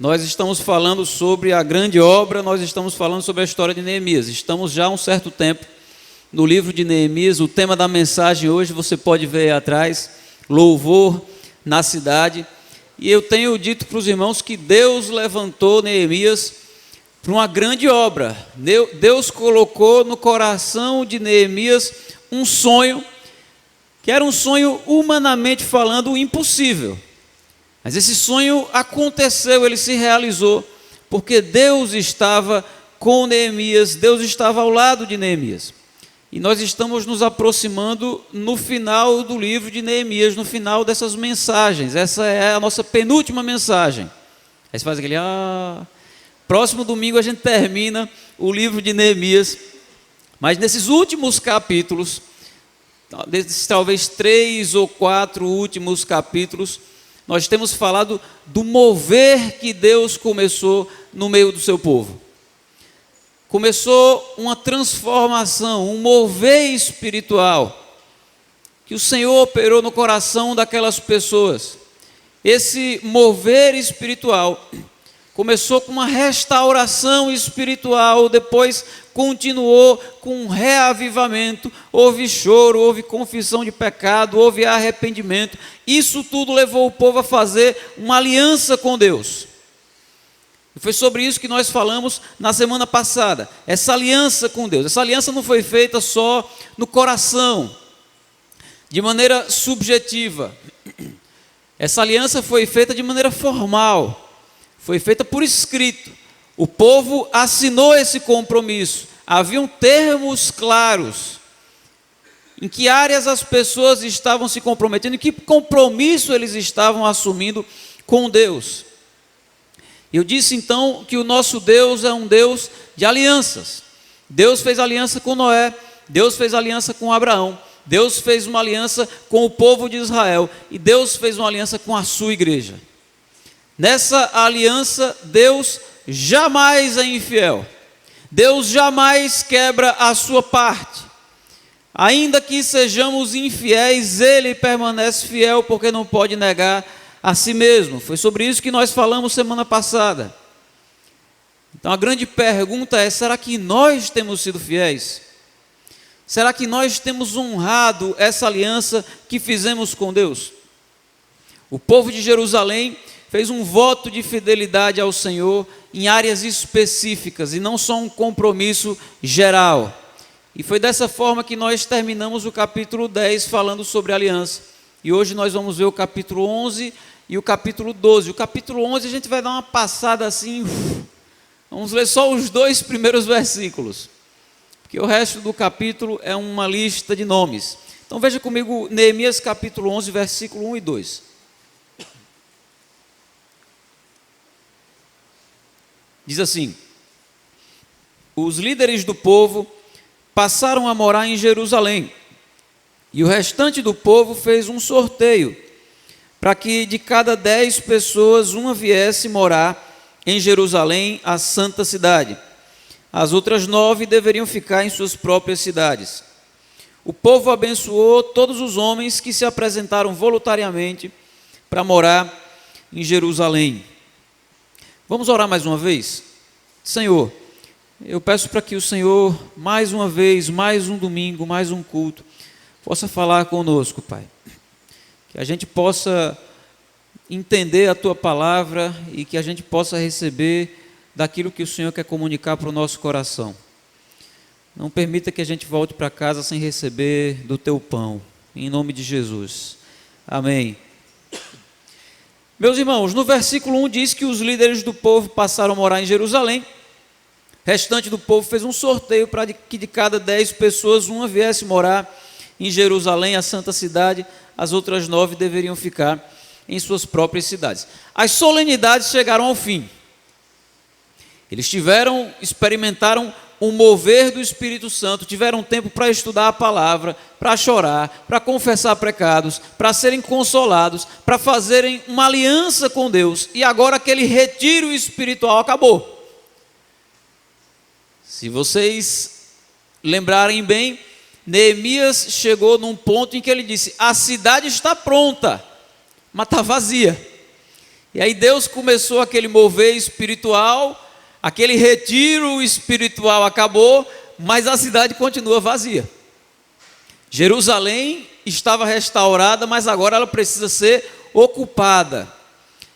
Nós estamos falando sobre a grande obra, nós estamos falando sobre a história de Neemias. Estamos já há um certo tempo no livro de Neemias. O tema da mensagem hoje, você pode ver aí atrás, louvor na cidade. E eu tenho dito para os irmãos que Deus levantou Neemias para uma grande obra. Deus colocou no coração de Neemias um sonho, que era um sonho humanamente falando impossível. Mas esse sonho aconteceu, ele se realizou, porque Deus estava com Neemias, Deus estava ao lado de Neemias. E nós estamos nos aproximando no final do livro de Neemias, no final dessas mensagens. Essa é a nossa penúltima mensagem. Aí você faz aquele, próximo domingo a gente termina o livro de Neemias. Mas nesses últimos capítulos, desses talvez 3 ou 4 últimos capítulos, nós temos falado do mover que Deus começou no meio do seu povo. Começou uma transformação, um mover espiritual, que o Senhor operou no coração daquelas pessoas. Esse mover espiritual começou com uma restauração espiritual, depois continuou com um reavivamento, houve choro, houve confissão de pecado, houve arrependimento. Isso tudo levou o povo a fazer uma aliança com Deus. E foi sobre isso que nós falamos na semana passada, essa aliança com Deus. Essa aliança não foi feita só no coração, de maneira subjetiva. Essa aliança foi feita de maneira formal. Foi feita por escrito. O povo assinou esse compromisso. Haviam termos claros em que áreas as pessoas estavam se comprometendo, em que compromisso eles estavam assumindo com Deus. Eu disse então que o nosso Deus é um Deus de alianças. Deus fez aliança com Noé, Deus fez aliança com Abraão, Deus fez uma aliança com o povo de Israel e Deus fez uma aliança com a sua igreja. Nessa aliança, Deus jamais é infiel. Deus jamais quebra a sua parte. Ainda que sejamos infiéis, Ele permanece fiel, porque não pode negar a si mesmo. Foi sobre isso que nós falamos semana passada. Então a grande pergunta é: será que nós temos sido fiéis? Será que nós temos honrado essa aliança que fizemos com Deus? O povo de Jerusalém fez um voto de fidelidade ao Senhor em áreas específicas e não só um compromisso geral. E foi dessa forma que nós terminamos o capítulo 10 falando sobre aliança. E hoje nós vamos ver o capítulo 11 e o capítulo 12. O capítulo 11 a gente vai dar uma passada assim, vamos ler só os 2 primeiros versículos, porque o resto do capítulo é uma lista de nomes. Então veja comigo Neemias capítulo 11, versículo 1 e 2. Diz assim: os líderes do povo passaram a morar em Jerusalém, e o restante do povo fez um sorteio, para que de cada 10 pessoas, uma viesse morar em Jerusalém, a santa cidade. As outras 9 deveriam ficar em suas próprias cidades. O povo abençoou todos os homens que se apresentaram voluntariamente para morar em Jerusalém. Vamos orar mais uma vez? Senhor, eu peço para que o Senhor, mais uma vez, mais um domingo, mais um culto, possa falar conosco, Pai. Que a gente possa entender a Tua palavra e que a gente possa receber daquilo que o Senhor quer comunicar para o nosso coração. Não permita que a gente volte para casa sem receber do Teu pão. Em nome de Jesus. Amém. Meus irmãos, no versículo 1 diz que os líderes do povo passaram a morar em Jerusalém. O restante do povo fez um sorteio para que de cada 10 pessoas, uma viesse morar em Jerusalém, a santa cidade. As outras 9 deveriam ficar em suas próprias cidades. As solenidades chegaram ao fim. Eles experimentaram um mover do Espírito Santo, tiveram tempo para estudar a palavra, para chorar, para confessar pecados, para serem consolados, para fazerem uma aliança com Deus, e agora aquele retiro espiritual acabou. Se vocês lembrarem bem, Neemias chegou num ponto em que ele disse: a cidade está pronta, mas está vazia. E aí Deus começou aquele mover espiritual, aquele retiro espiritual acabou, mas a cidade continua vazia. Jerusalém estava restaurada, mas agora ela precisa ser ocupada.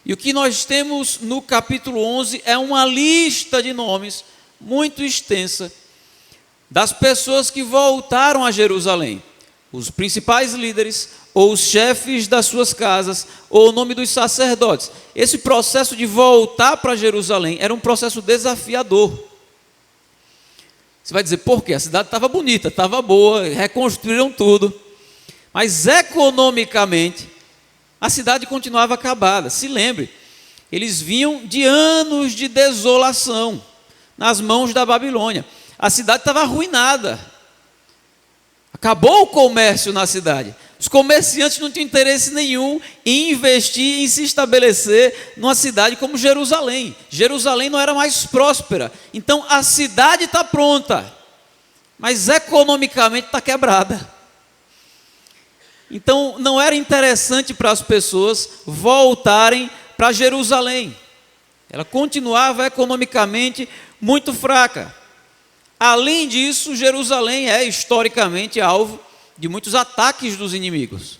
E o que nós temos no capítulo 11 é uma lista de nomes muito extensa das pessoas que voltaram a Jerusalém. Os principais líderes, ou os chefes das suas casas, ou o nome dos sacerdotes. Esse processo de voltar para Jerusalém era um processo desafiador. Você vai dizer, por quê? A cidade estava bonita, estava boa, reconstruíram tudo. Mas economicamente, a cidade continuava acabada. Se lembre, eles vinham de anos de desolação nas mãos da Babilônia. A cidade estava arruinada. Acabou o comércio na cidade. Os comerciantes não tinham interesse nenhum em investir, em se estabelecer numa cidade como Jerusalém. Jerusalém não era mais próspera. Então a cidade está pronta, mas economicamente está quebrada. Então não era interessante para as pessoas voltarem para Jerusalém. Ela continuava economicamente muito fraca. Além disso, Jerusalém é historicamente alvo de muitos ataques dos inimigos.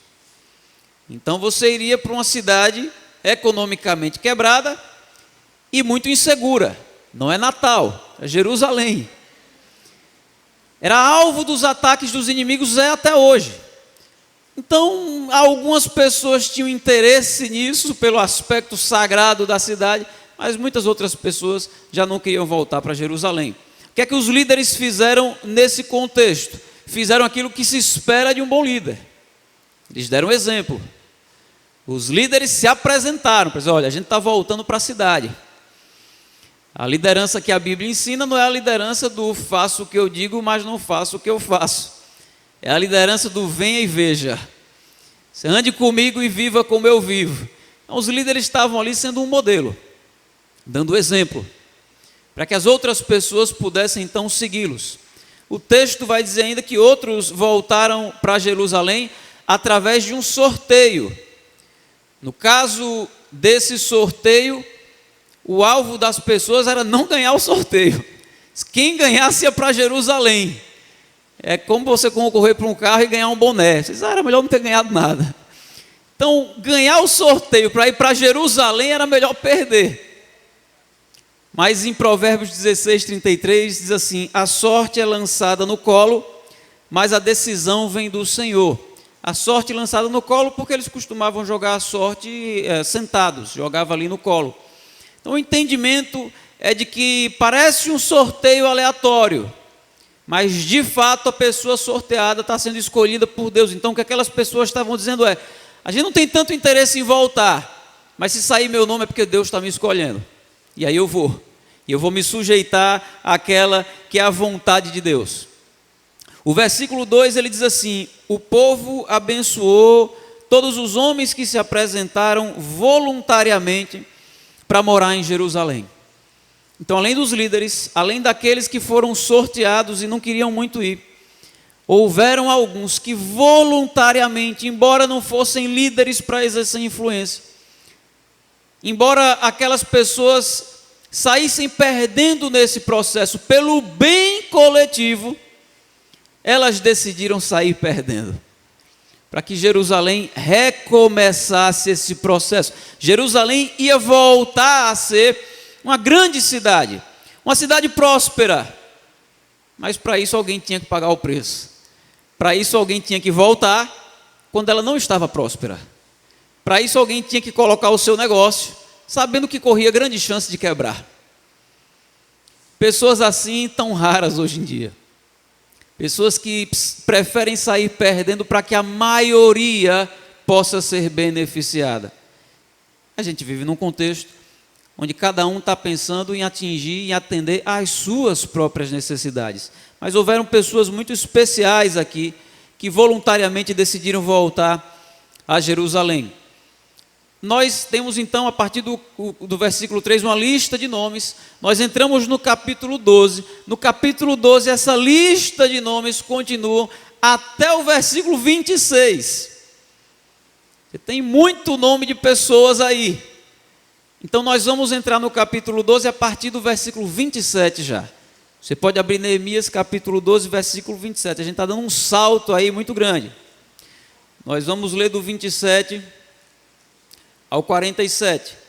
Então você iria para uma cidade economicamente quebrada e muito insegura. Não é Natal, é Jerusalém. Era alvo dos ataques dos inimigos, é até hoje. Então algumas pessoas tinham interesse nisso pelo aspecto sagrado da cidade, mas muitas outras pessoas já não queriam voltar para Jerusalém. O que é que os líderes fizeram nesse contexto? Fizeram aquilo que se espera de um bom líder. Eles deram exemplo. Os líderes se apresentaram, para dizer, olha, a gente está voltando para a cidade. A liderança que a Bíblia ensina não é a liderança do faço o que eu digo, mas não faço o que eu faço. É a liderança do venha e veja. Você ande comigo e viva como eu vivo. Então, os líderes estavam ali sendo um modelo, dando exemplo, para que as outras pessoas pudessem então segui-los. O texto vai dizer ainda que outros voltaram para Jerusalém através de um sorteio. No caso desse sorteio, o alvo das pessoas era não ganhar o sorteio. Quem ganhasse ia para Jerusalém. É como você concorrer para um carro e ganhar um boné. Vocês era melhor não ter ganhado nada. Então, ganhar o sorteio para ir para Jerusalém era melhor perder. Mas em Provérbios 16:33 diz assim: a sorte é lançada no colo, mas a decisão vem do Senhor. A sorte lançada no colo, porque eles costumavam jogar a sorte sentados, jogava ali no colo. Então o entendimento é de que parece um sorteio aleatório, mas de fato a pessoa sorteada está sendo escolhida por Deus. Então o que aquelas pessoas estavam dizendo é: a gente não tem tanto interesse em voltar, mas se sair meu nome é porque Deus está me escolhendo. E aí eu vou me sujeitar àquela que é a vontade de Deus. O versículo 2 ele diz assim: o povo abençoou todos os homens que se apresentaram voluntariamente para morar em Jerusalém. Então, além dos líderes, além daqueles que foram sorteados e não queriam muito ir, houveram alguns que voluntariamente, embora não fossem líderes para exercer influência, embora aquelas pessoas saíssem perdendo nesse processo pelo bem coletivo, elas decidiram sair perdendo, para que Jerusalém recomeçasse esse processo. Jerusalém ia voltar a ser uma grande cidade, uma cidade próspera, mas para isso alguém tinha que pagar o preço. Para isso alguém tinha que voltar quando ela não estava próspera. Para isso alguém tinha que colocar o seu negócio, sabendo que corria grande chance de quebrar. Pessoas assim tão raras hoje em dia. Pessoas que preferem sair perdendo para que a maioria possa ser beneficiada. A gente vive num contexto onde cada um está pensando em atingir e atender às suas próprias necessidades. Mas houveram pessoas muito especiais aqui que voluntariamente decidiram voltar a Jerusalém. Nós temos então, a partir do versículo 3, uma lista de nomes. Nós entramos no capítulo 12. No capítulo 12, essa lista de nomes continua até o versículo 26. Você tem muito nome de pessoas aí. Então nós vamos entrar no capítulo 12 a partir do versículo 27 já. Você pode abrir Neemias capítulo 12, versículo 27. A gente está dando um salto aí muito grande. Nós vamos ler do 27 ao 47.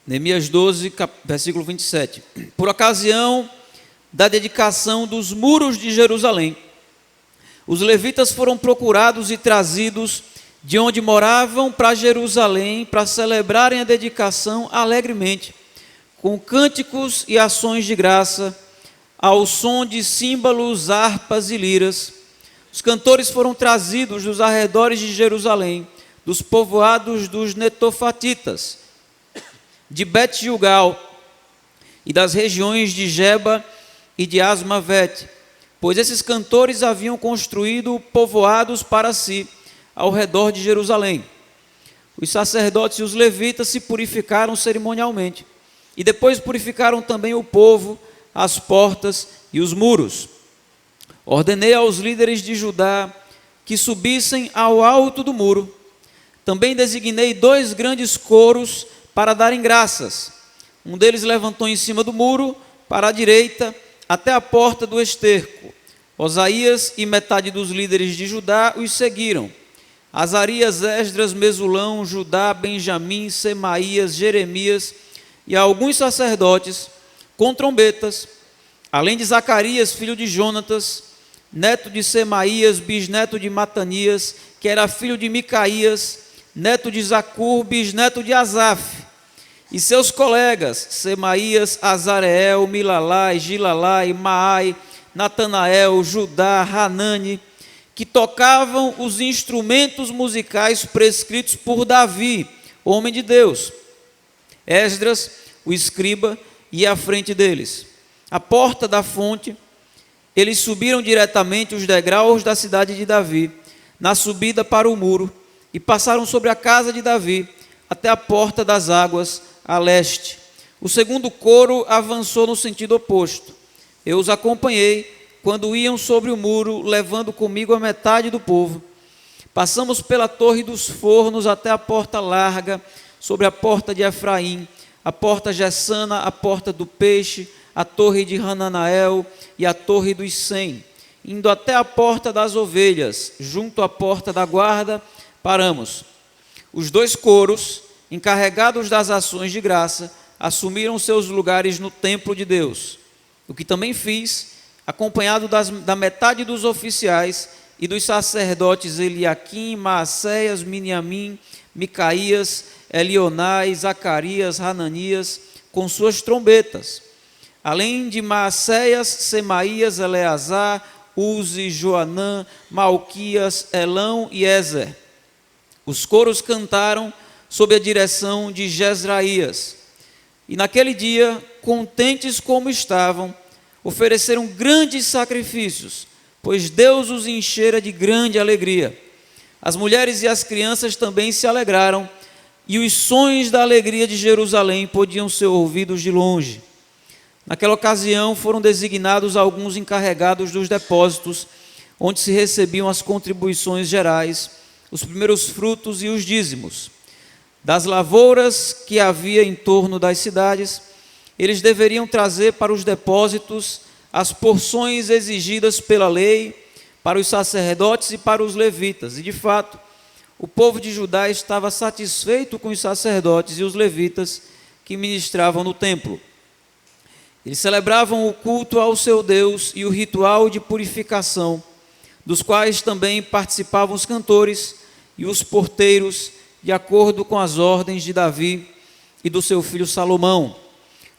Neemias 12, versículo 27. Por ocasião da dedicação dos muros de Jerusalém, os levitas foram procurados e trazidos de onde moravam para Jerusalém para celebrarem a dedicação alegremente, com cânticos e ações de graça, ao som de símbolos, harpas e liras. Os cantores foram trazidos dos arredores de Jerusalém, dos povoados dos netofatitas, de Bet-Gilgal e das regiões de Geba e de Asmavete, pois esses cantores haviam construído povoados para si ao redor de Jerusalém. Os sacerdotes e os levitas se purificaram cerimonialmente e depois purificaram também o povo, as portas e os muros. Ordenei aos líderes de Judá que subissem ao alto do muro. Também designei 2 grandes coros para darem graças. Um deles levantou em cima do muro, para a direita, até a porta do esterco. Osaías e metade dos líderes de Judá os seguiram. Azarias, Esdras, Mesulão, Judá, Benjamim, Semaías, Jeremias e alguns sacerdotes com trombetas, além de Zacarias, filho de Jonatas, neto de Semaías, bisneto de Matanias, que era filho de Micaías, neto de Zacur, bisneto de Asaf, e seus colegas, Semaías, Azareel, Milalai, Gilalai, Maai, Natanael, Judá, Hanani, que tocavam os instrumentos musicais prescritos por Davi, homem de Deus. Esdras, o escriba, ia à frente deles. À porta da fonte, eles subiram diretamente os degraus da cidade de Davi, na subida para o muro, e passaram sobre a casa de Davi, até a porta das águas, a leste. O segundo coro avançou no sentido oposto. Eu os acompanhei quando iam sobre o muro, levando comigo a metade do povo. Passamos pela torre dos fornos até a porta larga, sobre a porta de Efraim, a porta Gessana, a porta do peixe, a torre de Hananael e a torre dos 100. Indo até a porta das ovelhas, junto à porta da guarda, paramos. Os 2 coros, encarregados das ações de graça, assumiram seus lugares no templo de Deus. O que também fiz, acompanhado da metade dos oficiais e dos sacerdotes Eliaquim, Maacéias, Miniamim, Micaías, Elionai, Zacarias, Hananias, com suas trombetas. Além de Maacéias, Semaías, Eleazar, Uzi, Joanã, Malquias, Elão e Ezer. Os coros cantaram sob a direção de Jezraías. E naquele dia, contentes como estavam, ofereceram grandes sacrifícios, pois Deus os enchera de grande alegria. As mulheres e as crianças também se alegraram, e os sons da alegria de Jerusalém podiam ser ouvidos de longe. Naquela ocasião foram designados alguns encarregados dos depósitos, onde se recebiam as contribuições gerais, os primeiros frutos e os dízimos. Das lavouras que havia em torno das cidades, eles deveriam trazer para os depósitos as porções exigidas pela lei para os sacerdotes e para os levitas. E de fato, o povo de Judá estava satisfeito com os sacerdotes e os levitas que ministravam no templo. Eles celebravam o culto ao seu Deus e o ritual de purificação, dos quais também participavam os cantores e os porteiros, de acordo com as ordens de Davi e do seu filho Salomão.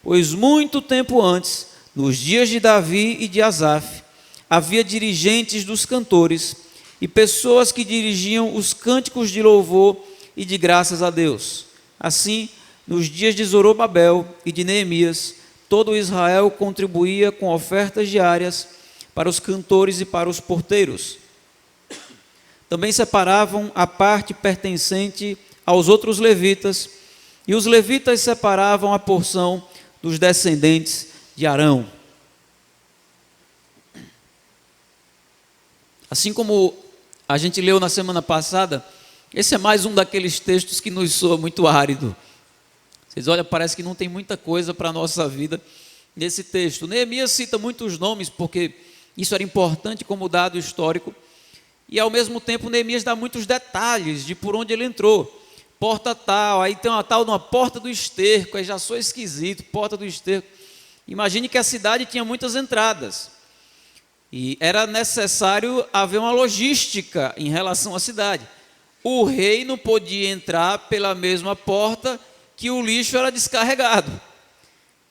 Pois muito tempo antes, nos dias de Davi e de Asaf, havia dirigentes dos cantores e pessoas que dirigiam os cânticos de louvor e de graças a Deus. Assim, nos dias de Zorobabel e de Neemias, todo Israel contribuía com ofertas diárias para os cantores e para os porteiros. Também separavam a parte pertencente aos outros levitas, e os levitas separavam a porção dos descendentes de Arão. Assim como a gente leu na semana passada, esse é mais um daqueles textos que nos soa muito árido. Vocês olham, parece que não tem muita coisa para a nossa vida nesse texto. Neemias cita muitos nomes, porque isso era importante como dado histórico, e ao mesmo tempo Neemias dá muitos detalhes de por onde ele entrou. Porta tal, aí tem uma tal de uma porta do esterco, aí já sou esquisito, porta do esterco. Imagine que a cidade tinha muitas entradas, e era necessário haver uma logística em relação à cidade. O rei não podia entrar pela mesma porta que o lixo era descarregado.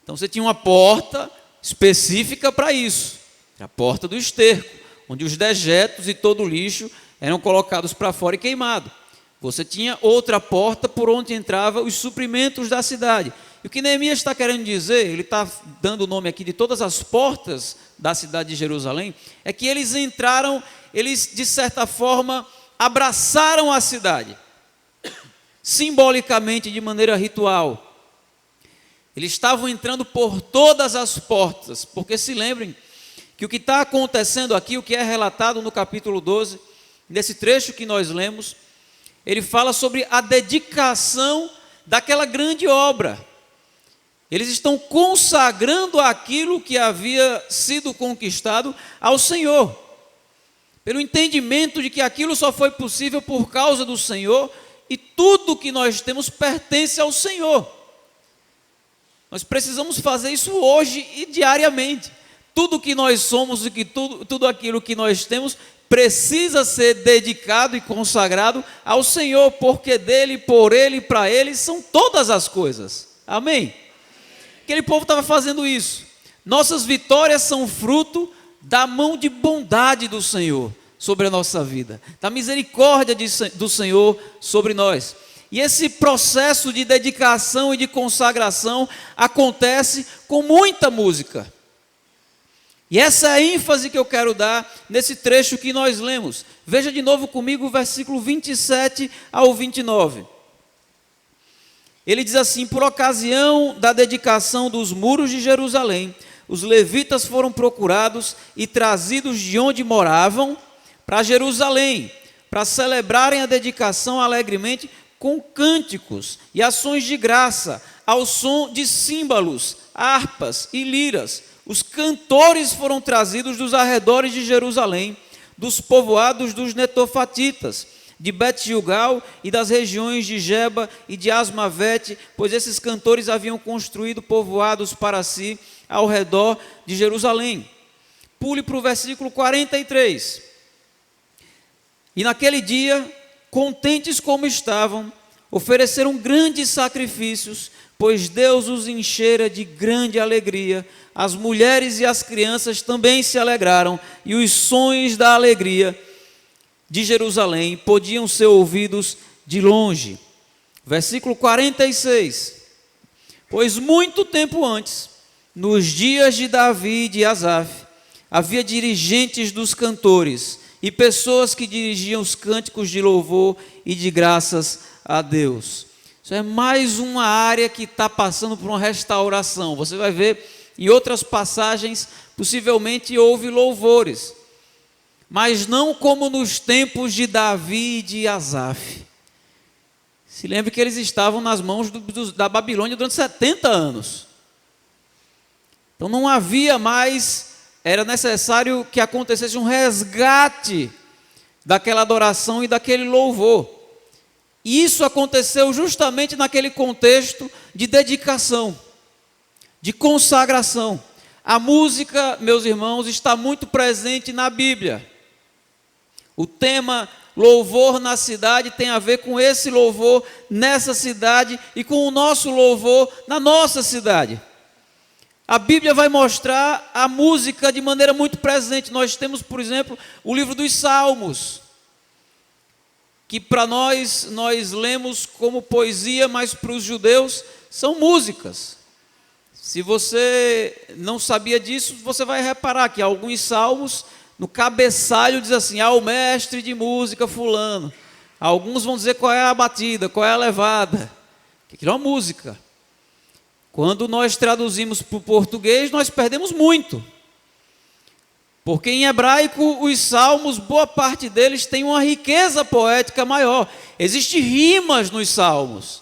Então você tinha uma porta específica para isso, a porta do esterco, onde os dejetos e todo o lixo eram colocados para fora e queimados. Você tinha outra porta por onde entravam os suprimentos da cidade. E o que Neemias está querendo dizer, ele está dando o nome aqui de todas as portas da cidade de Jerusalém, é que eles entraram, eles de certa forma abraçaram a cidade, simbolicamente, de maneira ritual. Eles estavam entrando por todas as portas, porque se lembrem que o que está acontecendo aqui, o que é relatado no capítulo 12, nesse trecho que nós lemos, ele fala sobre a dedicação daquela grande obra. Eles estão consagrando aquilo que havia sido conquistado ao Senhor, pelo entendimento de que aquilo só foi possível por causa do Senhor, e tudo que nós temos pertence ao Senhor. Nós precisamos fazer isso hoje e diariamente. Tudo que nós somos e que tudo aquilo que nós temos precisa ser dedicado e consagrado ao Senhor, porque dele, por ele e para ele são todas as coisas. Amém? Aquele povo estava fazendo isso. Nossas vitórias são fruto da mão de bondade do Senhor sobre a nossa vida, da misericórdia do Senhor sobre nós. E esse processo de dedicação e de consagração acontece com muita música. E essa é a ênfase que eu quero dar nesse trecho que nós lemos. Veja de novo comigo o versículo 27 ao 29. Ele diz assim: por ocasião da dedicação dos muros de Jerusalém, os levitas foram procurados e trazidos de onde moravam para Jerusalém, para celebrarem a dedicação alegremente com cânticos e ações de graça, ao som de símbolos, harpas e liras. Os cantores foram trazidos dos arredores de Jerusalém, dos povoados dos netofatitas, de Bet-Gilgal e das regiões de Geba e de Asmavete, pois esses cantores haviam construído povoados para si ao redor de Jerusalém. Pule para o versículo 43. E naquele dia, contentes como estavam, ofereceram grandes sacrifícios, pois Deus os enchera de grande alegria. As mulheres e as crianças também se alegraram, e os sons da alegria de Jerusalém podiam ser ouvidos de longe. Versículo 46. Pois muito tempo antes, nos dias de Davi e de Asaf, havia dirigentes dos cantores e pessoas que dirigiam os cânticos de louvor e de graças a Deus. Isso é mais uma área que está passando por uma restauração. Você vai ver em outras passagens, possivelmente houve louvores, mas não como nos tempos de Davi e de Asaf. Se lembre que eles estavam nas mãos da Babilônia durante 70 anos. Então não havia mais, era necessário que acontecesse um resgate daquela adoração e daquele louvor. E isso aconteceu justamente naquele contexto de dedicação, de consagração. A música, meus irmãos, está muito presente na Bíblia. O tema louvor na cidade tem a ver com esse louvor nessa cidade e com o nosso louvor na nossa cidade. A Bíblia vai mostrar a música de maneira muito presente. Nós temos, por exemplo, o livro dos Salmos, que para nós lemos como poesia, mas para os judeus são músicas. Se você não sabia disso, você vai reparar que alguns salmos, no cabeçalho diz assim: ao mestre de música fulano. Alguns vão dizer qual é a batida, qual é a levada. Aquilo é uma música. Quando nós traduzimos para o português, nós perdemos muito. Porque em hebraico, os salmos, boa parte deles tem uma riqueza poética maior. Existem rimas nos salmos,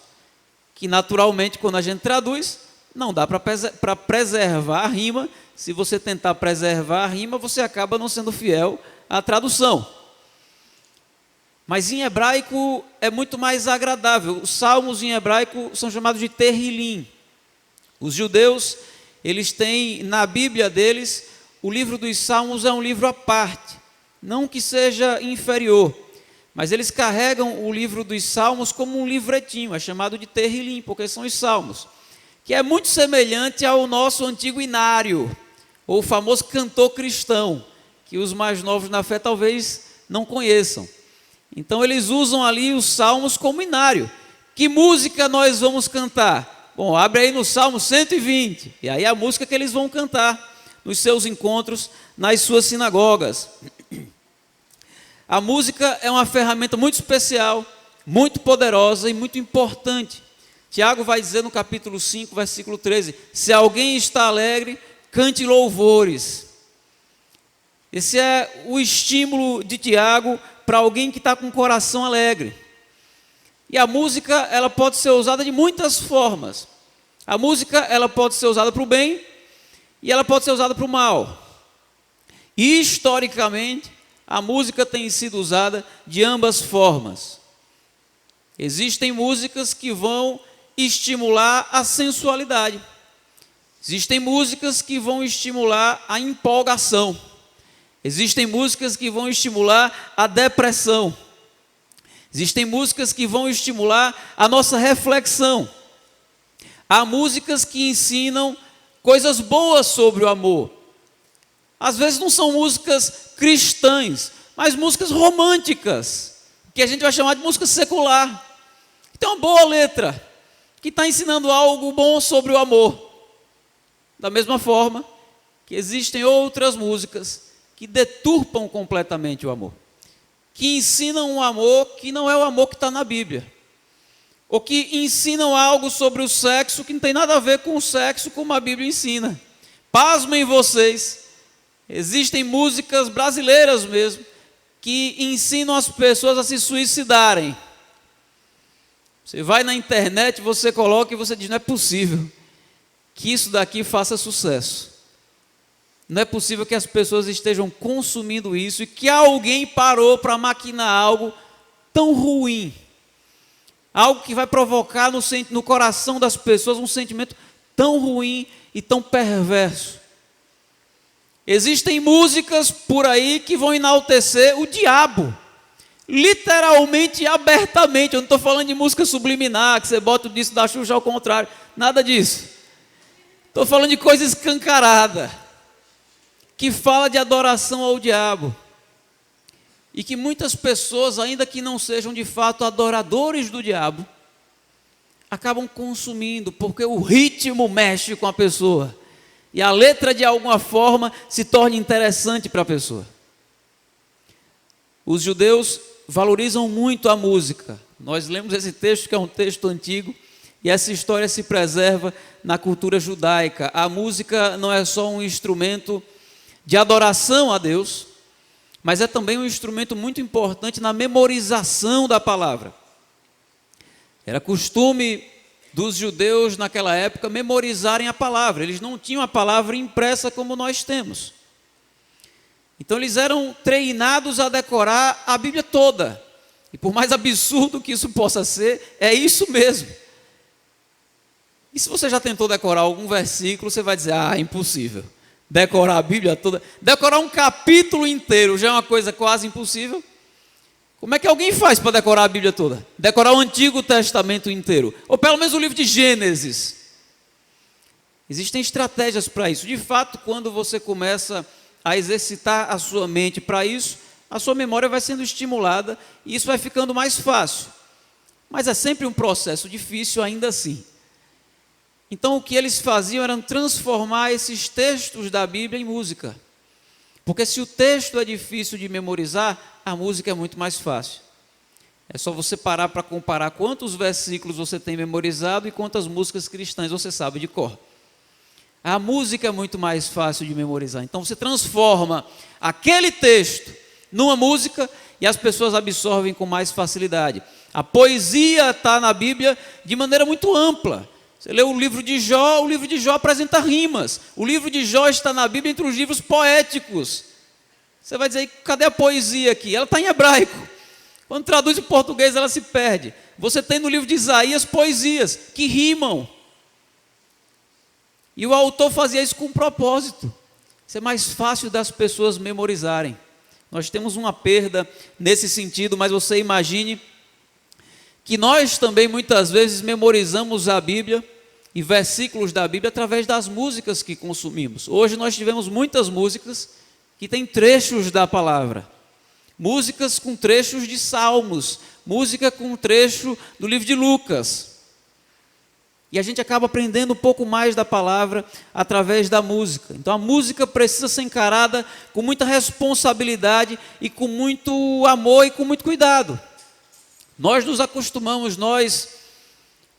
que naturalmente, quando a gente traduz, não dá para preservar a rima. Se você tentar preservar a rima, você acaba não sendo fiel à tradução. Mas em hebraico é muito mais agradável. Os salmos em hebraico são chamados de Terrilim. Os judeus, eles têm na Bíblia deles, o livro dos salmos é um livro à parte. Não que seja inferior, mas eles carregam o livro dos salmos como um livretinho, é chamado de Terrilim, porque são os salmos, que é muito semelhante ao nosso antigo inário, ou o famoso cantor cristão, que os mais novos na fé talvez não conheçam. Então eles usam ali os salmos como inário. Que música nós vamos cantar? Bom, abre aí no Salmo 120, e aí a música que eles vão cantar nos seus encontros, nas suas sinagogas. A música é uma ferramenta muito especial, muito poderosa e muito importante. Tiago vai dizer no capítulo 5, versículo 13, se alguém está alegre, cante louvores. Esse é o estímulo de Tiago para alguém que está com o coração alegre. E a música, ela pode ser usada de muitas formas. A música, ela pode ser usada para o bem e ela pode ser usada para o mal. E, historicamente, a música tem sido usada de ambas formas. Existem músicas que vão estimular a sensualidade. Existem músicas que vão estimular a empolgação. Existem músicas que vão estimular a depressão. Existem músicas que vão estimular a nossa reflexão. Há músicas que ensinam coisas boas sobre o amor. Às vezes não são músicas cristãs, mas músicas românticas, que a gente vai chamar de música secular. Tem uma boa letra, que está ensinando algo bom sobre o amor. Da mesma forma que existem outras músicas que deturpam completamente o amor, que ensinam um amor que não é o amor que está na Bíblia, ou que ensinam algo sobre o sexo que não tem nada a ver com o sexo como a Bíblia ensina. Pasmem vocês, existem músicas brasileiras mesmo, que ensinam as pessoas a se suicidarem. Você vai na internet, você coloca e você diz, não é possível que isso daqui faça sucesso. Não é possível que as pessoas estejam consumindo isso e que alguém parou para maquinar algo tão ruim. Algo que vai provocar no coração das pessoas um sentimento tão ruim e tão perverso. Existem músicas por aí que vão enaltecer o diabo. Literalmente e abertamente. Eu não estou falando de música subliminar, que você bota o disco da Xuxa ao contrário. Nada disso. Estou falando de coisa escancarada, que fala de adoração ao diabo. E que muitas pessoas, ainda que não sejam de fato adoradores do diabo, acabam consumindo, porque o ritmo mexe com a pessoa. E a letra, de alguma forma, se torna interessante para a pessoa. Os judeus valorizam muito a música. Nós lemos esse texto, que é um texto antigo, e essa história se preserva na cultura judaica. A música não é só um instrumento de adoração a Deus, mas é também um instrumento muito importante na memorização da palavra. Era costume dos judeus naquela época memorizarem a palavra. Eles não tinham a palavra impressa como nós temos. Então eles eram treinados a decorar a Bíblia toda. E por mais absurdo que isso possa ser, é isso mesmo. E se você já tentou decorar algum versículo, você vai dizer, é impossível. Decorar a Bíblia toda, decorar um capítulo inteiro já é uma coisa quase impossível. Como é que alguém faz para decorar a Bíblia toda? Decorar o Antigo Testamento inteiro, ou pelo menos o livro de Gênesis. Existem estratégias para isso. De fato, quando você começa a exercitar a sua mente para isso, a sua memória vai sendo estimulada e isso vai ficando mais fácil. Mas é sempre um processo difícil ainda assim. Então o que eles faziam era transformar esses textos da Bíblia em música. Porque se o texto é difícil de memorizar, a música é muito mais fácil. É só você parar para comparar quantos versículos você tem memorizado e quantas músicas cristãs você sabe de cor. A música é muito mais fácil de memorizar. Então você transforma aquele texto numa música e as pessoas absorvem com mais facilidade. A poesia está na Bíblia de maneira muito ampla. Você lê o livro de Jó apresenta rimas. O livro de Jó está na Bíblia entre os livros poéticos. Você vai dizer, cadê a poesia aqui? Ela está em hebraico. Quando traduz em português, ela se perde. Você tem no livro de Isaías poesias que rimam. E o autor fazia isso com um propósito. Isso é mais fácil das pessoas memorizarem. Nós temos uma perda nesse sentido, mas você imagine que nós também muitas vezes memorizamos a Bíblia e versículos da Bíblia através das músicas que consumimos. Hoje nós tivemos muitas músicas que têm trechos da palavra. Músicas com trechos de Salmos, música com trecho do livro de Lucas. E a gente acaba aprendendo um pouco mais da palavra através da música. Então a música precisa ser encarada com muita responsabilidade e com muito amor e com muito cuidado. Nós nos acostumamos, nós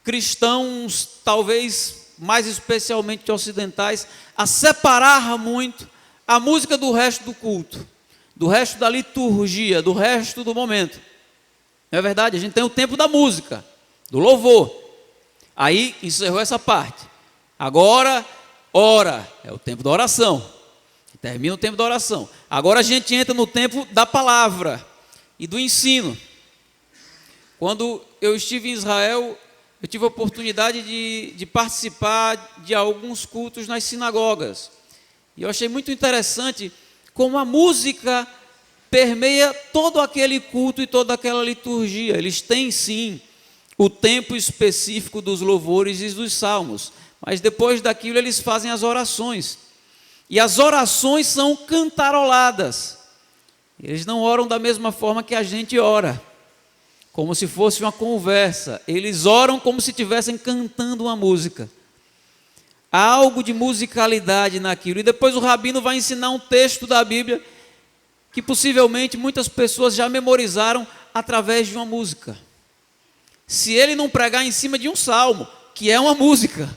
cristãos, talvez mais especialmente ocidentais, a separar muito a música do resto do culto, do resto da liturgia, do resto do momento. Não é verdade? A gente tem o tempo da música, do louvor. Aí encerrou essa parte. Agora, ora, é o tempo da oração. Termina o tempo da oração. Agora a gente entra no tempo da palavra e do ensino. Quando eu estive em Israel, eu tive a oportunidade de participar de alguns cultos nas sinagogas. E eu achei muito interessante como a música permeia todo aquele culto e toda aquela liturgia. Eles têm sim o tempo específico dos louvores e dos salmos, mas depois daquilo eles fazem as orações. E as orações são cantaroladas. Eles não oram da mesma forma que a gente ora, como se fosse uma conversa. Eles oram como se estivessem cantando uma música. Há algo de musicalidade naquilo. E depois o rabino vai ensinar um texto da Bíblia que possivelmente muitas pessoas já memorizaram através de uma música. Se ele não pregar em cima de um salmo, que é uma música.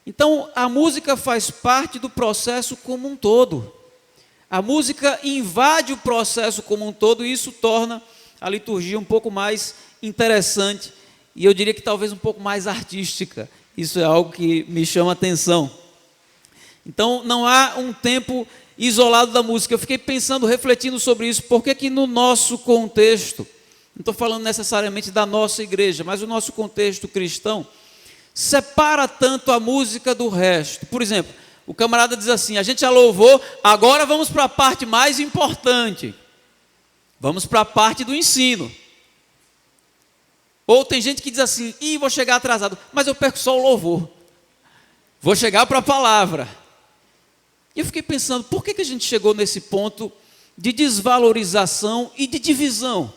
Então, a música faz parte do processo como um todo. A música invade o processo como um todo e isso torna a liturgia um pouco mais interessante e eu diria que talvez um pouco mais artística. Isso é algo que me chama a atenção. Então, não há um tempo isolado da música. Eu fiquei pensando, refletindo sobre isso, por que no nosso contexto, não estou falando necessariamente da nossa igreja, mas o nosso contexto cristão, separa tanto a música do resto. Por exemplo, o camarada diz assim, a gente já louvou, agora vamos para a parte mais importante. Vamos para a parte do ensino. Ou tem gente que diz assim, vou chegar atrasado, mas eu perco só o louvor. Vou chegar para a palavra. E eu fiquei pensando, por que a gente chegou nesse ponto de desvalorização e de divisão?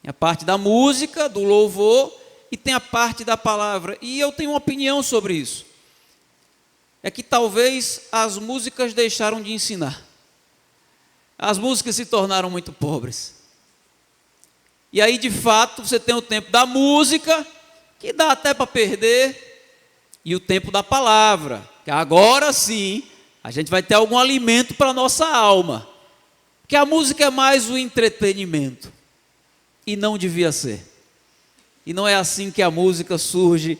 Tem a parte da música, do louvor, e tem a parte da palavra. E eu tenho uma opinião sobre isso. É que talvez as músicas deixaram de ensinar. As músicas se tornaram muito pobres. E aí, de fato, você tem o tempo da música, que dá até para perder, e o tempo da palavra, que agora sim, a gente vai ter algum alimento para a nossa alma. Porque a música é mais o entretenimento. E não devia ser. E não é assim que a música surge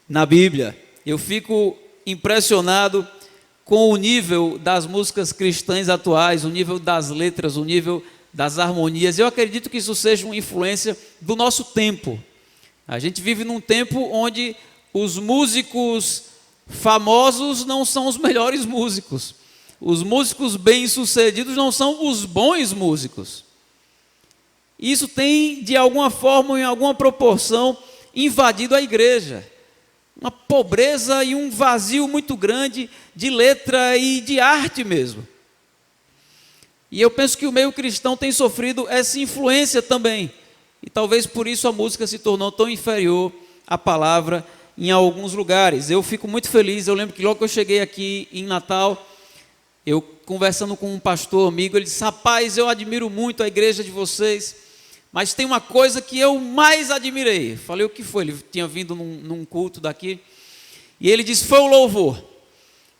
na Bíblia. Eu fico impressionado com o nível das músicas cristãs atuais, o nível das letras, o nível das harmonias. Eu acredito que isso seja uma influência do nosso tempo. A gente vive num tempo onde os músicos famosos não são os melhores músicos. Os músicos bem-sucedidos não são os bons músicos. Isso tem, de alguma forma, em alguma proporção, invadido a igreja. Uma pobreza e um vazio muito grande de letra e de arte mesmo. E eu penso que o meio cristão tem sofrido essa influência também. E talvez por isso a música se tornou tão inferior à palavra em alguns lugares. Eu fico muito feliz, eu lembro que logo que eu cheguei aqui em Natal, eu conversando com um pastor amigo, ele disse, rapaz, eu admiro muito a igreja de vocês, mas tem uma coisa que eu mais admirei. Falei, o que foi? Ele tinha vindo num culto daqui, E ele disse, foi o louvor.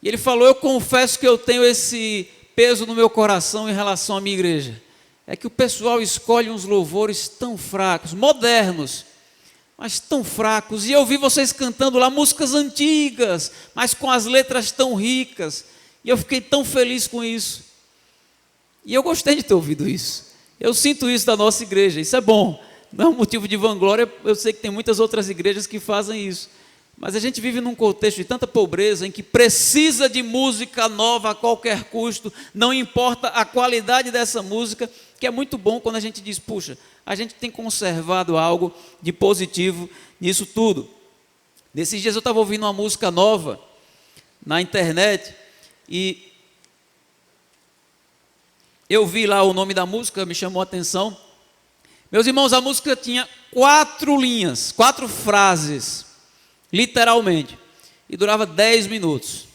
E ele falou, eu confesso que eu tenho esse peso no meu coração em relação à minha igreja. É que o pessoal escolhe uns louvores tão fracos, modernos, mas tão fracos. E eu vi vocês cantando lá músicas antigas, mas com as letras tão ricas. E eu fiquei tão feliz com isso. E eu gostei de ter ouvido isso. Eu sinto isso da nossa igreja, isso é bom. Não é um motivo de vanglória, eu sei que tem muitas outras igrejas que fazem isso. Mas a gente vive num contexto de tanta pobreza, em que precisa de música nova a qualquer custo, não importa a qualidade dessa música, que é muito bom quando a gente diz, puxa, a gente tem conservado algo de positivo nisso tudo. Nesses dias eu estava ouvindo uma música nova na internet, e eu vi lá o nome da música, me chamou a atenção. Meus irmãos, a música tinha 4 linhas, 4 frases, literalmente, e durava 10 minutos.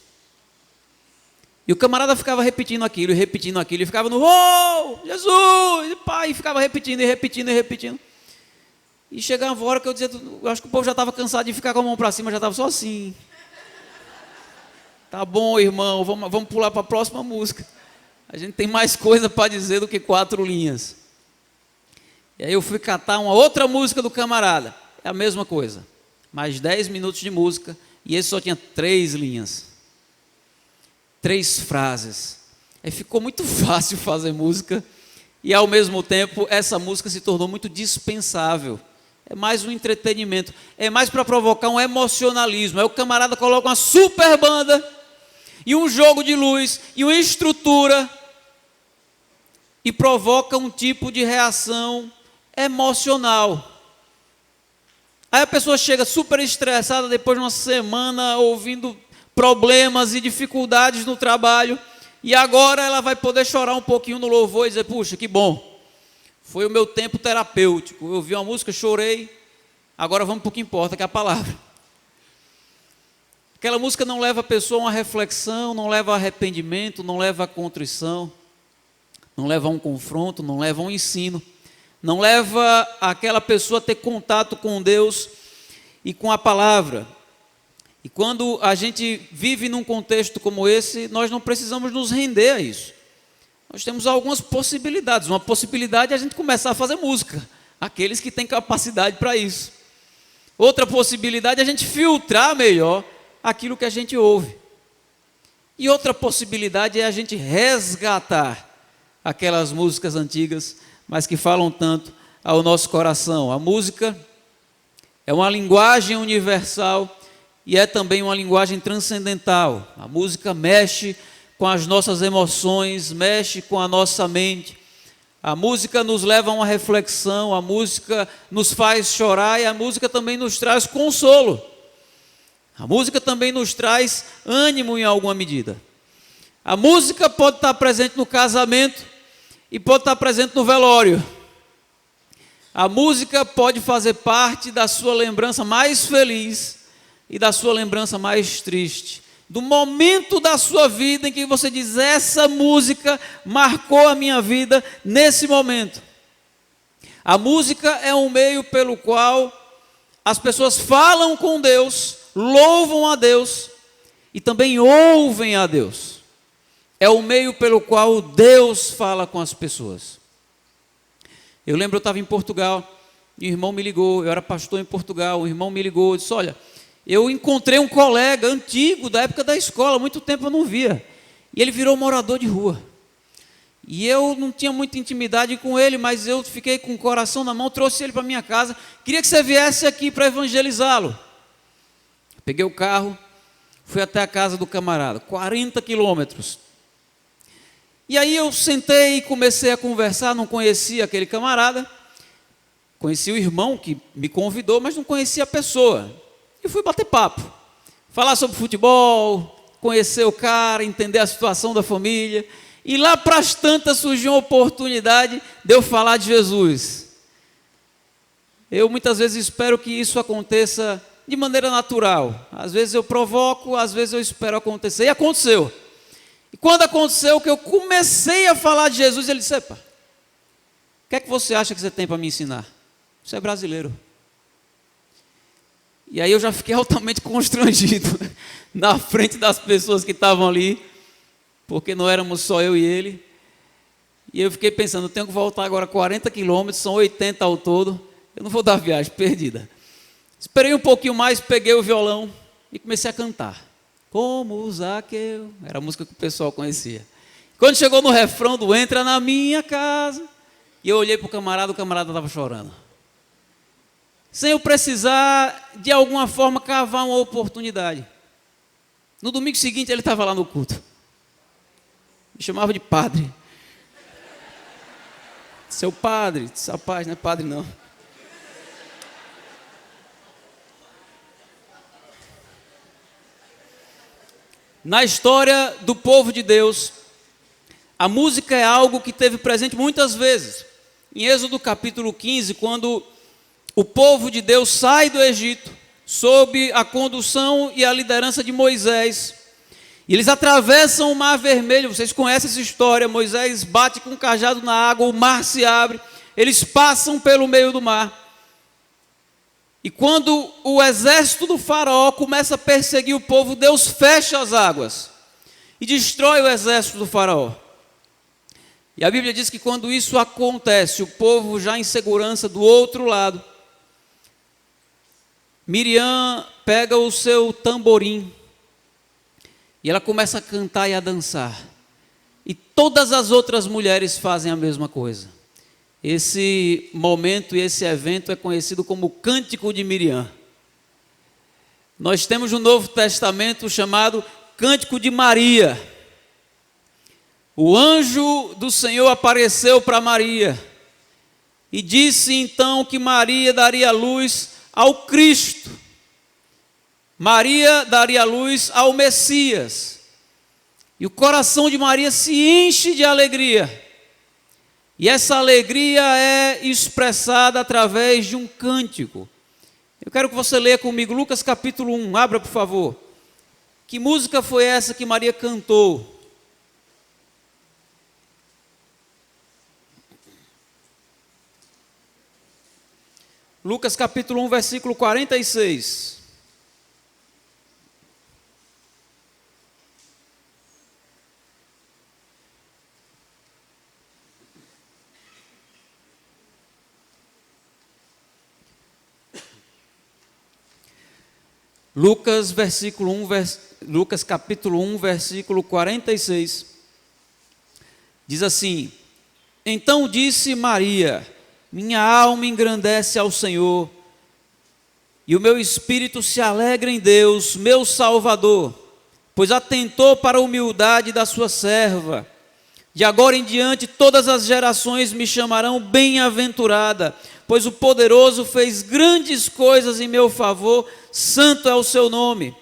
E o camarada ficava repetindo aquilo, e ficava no, oh, Jesus, pai, e ficava repetindo, e repetindo, e repetindo. E chegava uma hora que eu dizia, eu acho que o povo já estava cansado de ficar com a mão para cima, já estava só assim. Tá bom, irmão, vamos pular para a próxima música. A gente tem mais coisa para dizer do que 4 linhas. E aí eu fui catar uma outra música do camarada. É a mesma coisa. Mais 10 minutos de música. E esse só tinha 3 linhas. 3 frases. Aí ficou muito fácil fazer música. E ao mesmo tempo, essa música se tornou muito dispensável. É mais um entretenimento. É mais para provocar um emocionalismo. Aí o camarada coloca uma super banda. E um jogo de luz. E uma estrutura. E provoca um tipo de reação emocional. Aí a pessoa chega super estressada depois de uma semana ouvindo problemas e dificuldades no trabalho, e agora ela vai poder chorar um pouquinho no louvor e dizer, puxa, que bom, foi o meu tempo terapêutico, eu ouvi uma música, chorei, agora vamos para o que importa, que é a palavra. Aquela música não leva a pessoa a uma reflexão, não leva a arrependimento, não leva a contrição, não leva a um confronto, não leva a um ensino, não leva aquela pessoa a ter contato com Deus e com a palavra. E quando a gente vive num contexto como esse, nós não precisamos nos render a isso. Nós temos algumas possibilidades. Uma possibilidade é a gente começar a fazer música, aqueles que têm capacidade para isso. Outra possibilidade é a gente filtrar melhor aquilo que a gente ouve. E outra possibilidade é a gente resgatar aquelas músicas antigas, mas que falam tanto ao nosso coração. A música é uma linguagem universal e é também uma linguagem transcendental. A música mexe com as nossas emoções, mexe com a nossa mente. A música nos leva a uma reflexão, a música nos faz chorar e a música também nos traz consolo. A música também nos traz ânimo em alguma medida. A música pode estar presente no casamento e pode estar presente no velório. A música pode fazer parte da sua lembrança mais feliz e da sua lembrança mais triste. Do momento da sua vida em que você diz, essa música marcou a minha vida nesse momento. A música é um meio pelo qual as pessoas falam com Deus, louvam a Deus e também ouvem a Deus. É o meio pelo qual Deus fala com as pessoas. Eu lembro, eu estava em Portugal, e o irmão me ligou, eu era pastor em Portugal, o irmão me ligou, disse, olha, eu encontrei um colega antigo, da época da escola, há muito tempo eu não via, e ele virou morador de rua. E eu não tinha muita intimidade com ele, mas eu fiquei com o coração na mão, trouxe ele para minha casa, queria que você viesse aqui para evangelizá-lo. Peguei o carro, fui até a casa do camarada, 40 quilômetros. E aí eu sentei e comecei a conversar, não conhecia aquele camarada, conheci o irmão que me convidou, mas não conhecia a pessoa. E fui bater papo, falar sobre futebol, conhecer o cara, entender a situação da família. E lá para as tantas surgiu uma oportunidade de eu falar de Jesus. Eu muitas vezes espero que isso aconteça de maneira natural. Às vezes eu provoco, às vezes eu espero acontecer. E aconteceu. E quando aconteceu que eu comecei a falar de Jesus, ele disse, epa, o que é que você acha que você tem para me ensinar? Você é brasileiro. E aí eu já fiquei altamente constrangido na frente das pessoas que estavam ali, porque não éramos só eu e ele. E eu fiquei pensando, eu tenho que voltar agora 40 quilômetros, são 80 ao todo, eu não vou dar viagem, perdida. Esperei um pouquinho mais, peguei o violão e comecei a cantar. Como Zaqueu, era a música que o pessoal conhecia. Quando chegou no refrão do Entra na minha casa, e eu olhei para o camarada estava chorando. Sem eu precisar, de alguma forma, cavar uma oportunidade. No domingo seguinte, ele estava lá no culto. Me chamava de padre. Seu padre, rapaz, não é padre não. Na história do povo de Deus, a música é algo que teve presente muitas vezes. Em Êxodo capítulo 15, quando o povo de Deus sai do Egito, sob a condução e a liderança de Moisés, e eles atravessam o Mar Vermelho. Vocês conhecem essa história, Moisés bate com um cajado na água, o mar se abre, eles passam pelo meio do mar. E quando o exército do faraó começa a perseguir o povo, Deus fecha as águas e destrói o exército do faraó. E a Bíblia diz que quando isso acontece, o povo já em segurança do outro lado, Miriam pega o seu tamborim e ela começa a cantar e a dançar. E todas as outras mulheres fazem a mesma coisa. Esse momento e esse evento é conhecido como o Cântico de Miriam. Nós temos no Novo Testamento chamado Cântico de Maria. O anjo do Senhor apareceu para Maria e disse então que Maria daria luz ao Cristo. Maria daria luz ao Messias. E o coração de Maria se enche de alegria. E essa alegria é expressada através de um cântico. Eu quero que você leia comigo Lucas capítulo 1, abra por favor. Que música foi essa que Maria cantou? Lucas capítulo 1, versículo 46. Lucas capítulo 1, versículo 46. Diz assim: Então disse Maria: minha alma engrandece ao Senhor, e o meu espírito se alegra em Deus, meu Salvador, pois atentou para a humildade da sua serva. De agora em diante todas as gerações me chamarão bem-aventurada, pois o poderoso fez grandes coisas em meu favor, santo é o seu nome.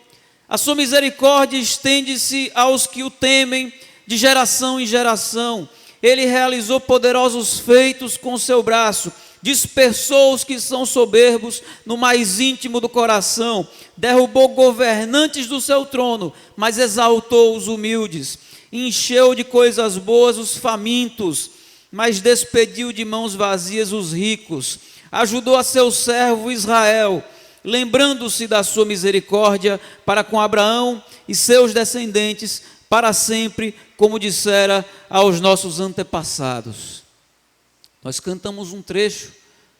A sua misericórdia estende-se aos que o temem de geração em geração. Ele realizou poderosos feitos com seu braço, dispersou os que são soberbos no mais íntimo do coração, derrubou governantes do seu trono, mas exaltou os humildes, encheu de coisas boas os famintos, mas despediu de mãos vazias os ricos, ajudou a seu servo Israel, lembrando-se da sua misericórdia para com Abraão e seus descendentes para sempre, como dissera aos nossos antepassados. Nós cantamos um trecho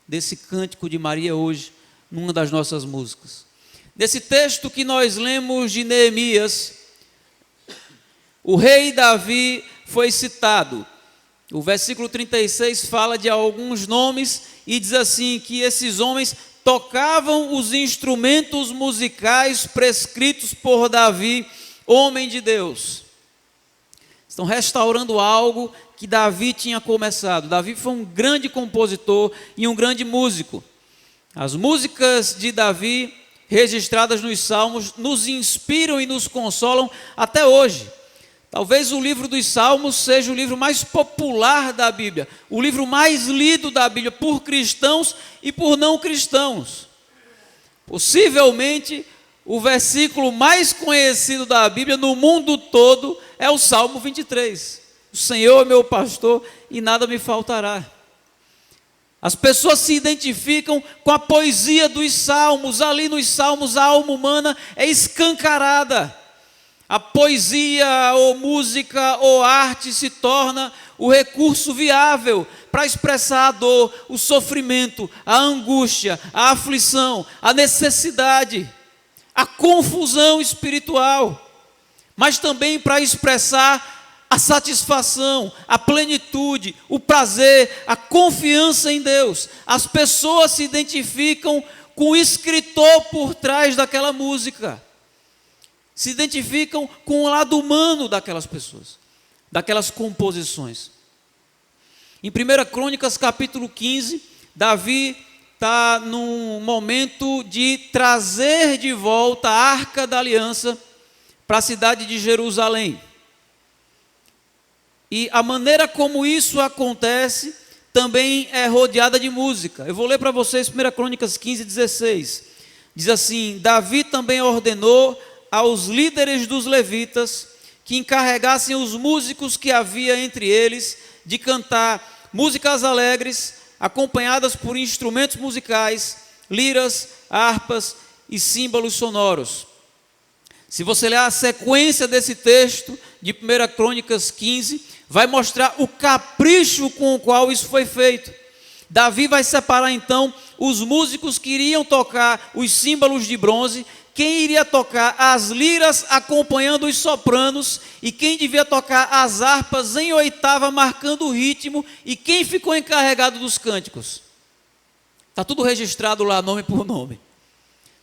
desse cântico de Maria hoje, numa das nossas músicas. Desse texto que nós lemos de Neemias, o rei Davi foi citado. O versículo 36 fala de alguns nomes e diz assim, que esses homens tocavam os instrumentos musicais prescritos por Davi, homem de Deus. Estão restaurando algo que Davi tinha começado. Davi foi um grande compositor e um grande músico. As músicas de Davi, registradas nos Salmos, nos inspiram e nos consolam até hoje. Talvez o livro dos Salmos seja o livro mais popular da Bíblia, o livro mais lido da Bíblia por cristãos e por não cristãos. Possivelmente, o versículo mais conhecido da Bíblia no mundo todo é o Salmo 23. O Senhor é meu pastor e nada me faltará. As pessoas se identificam com a poesia dos salmos. Ali nos salmos a alma humana é escancarada. A poesia ou música ou arte se torna o recurso viável para expressar a dor, o sofrimento, a angústia, a aflição, a necessidade, a confusão espiritual, mas também para expressar a satisfação, a plenitude, o prazer, a confiança em Deus. As pessoas se identificam com o escritor por trás daquela música. Se identificam com o lado humano daquelas pessoas, daquelas composições. Em 1 Crônicas capítulo 15, Davi está num momento de trazer de volta a Arca da Aliança para a cidade de Jerusalém. E a maneira como isso acontece também é rodeada de música. Eu vou ler para vocês 1 Crônicas 15, 16. Diz assim: Davi também ordenou aos líderes dos levitas que encarregassem os músicos que havia entre eles de cantar músicas alegres, acompanhadas por instrumentos musicais, liras, harpas e símbolos sonoros. Se você ler a sequência desse texto de 1 Crônicas 15, vai mostrar o capricho com o qual isso foi feito. Davi vai separar então os músicos que iriam tocar os símbolos de bronze, quem iria tocar as liras acompanhando os sopranos e quem devia tocar as harpas em oitava marcando o ritmo e quem ficou encarregado dos cânticos. Está tudo registrado lá, nome por nome.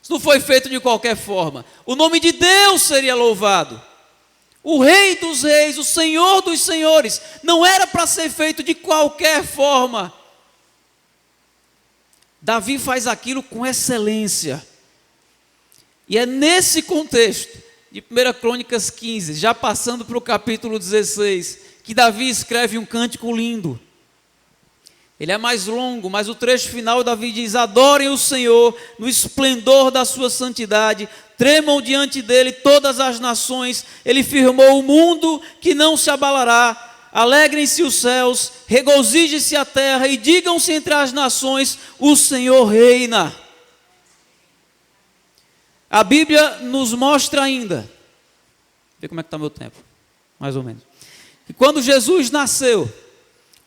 Isso não foi feito de qualquer forma. O nome de Deus seria louvado. O Rei dos Reis, o Senhor dos Senhores. Não era para ser feito de qualquer forma. Davi faz aquilo com excelência. E é nesse contexto de 1 Crônicas 15, já passando para o capítulo 16, que Davi escreve um cântico lindo. Ele é mais longo, mas o trecho final Davi diz: adorem o Senhor no esplendor da sua santidade, tremam diante dele todas as nações, ele firmou o mundo que não se abalará, alegrem-se os céus, regozije-se a terra e digam-se entre as nações, o Senhor reina. A Bíblia nos mostra ainda, vê como é que está meu tempo, mais ou menos, que quando Jesus nasceu,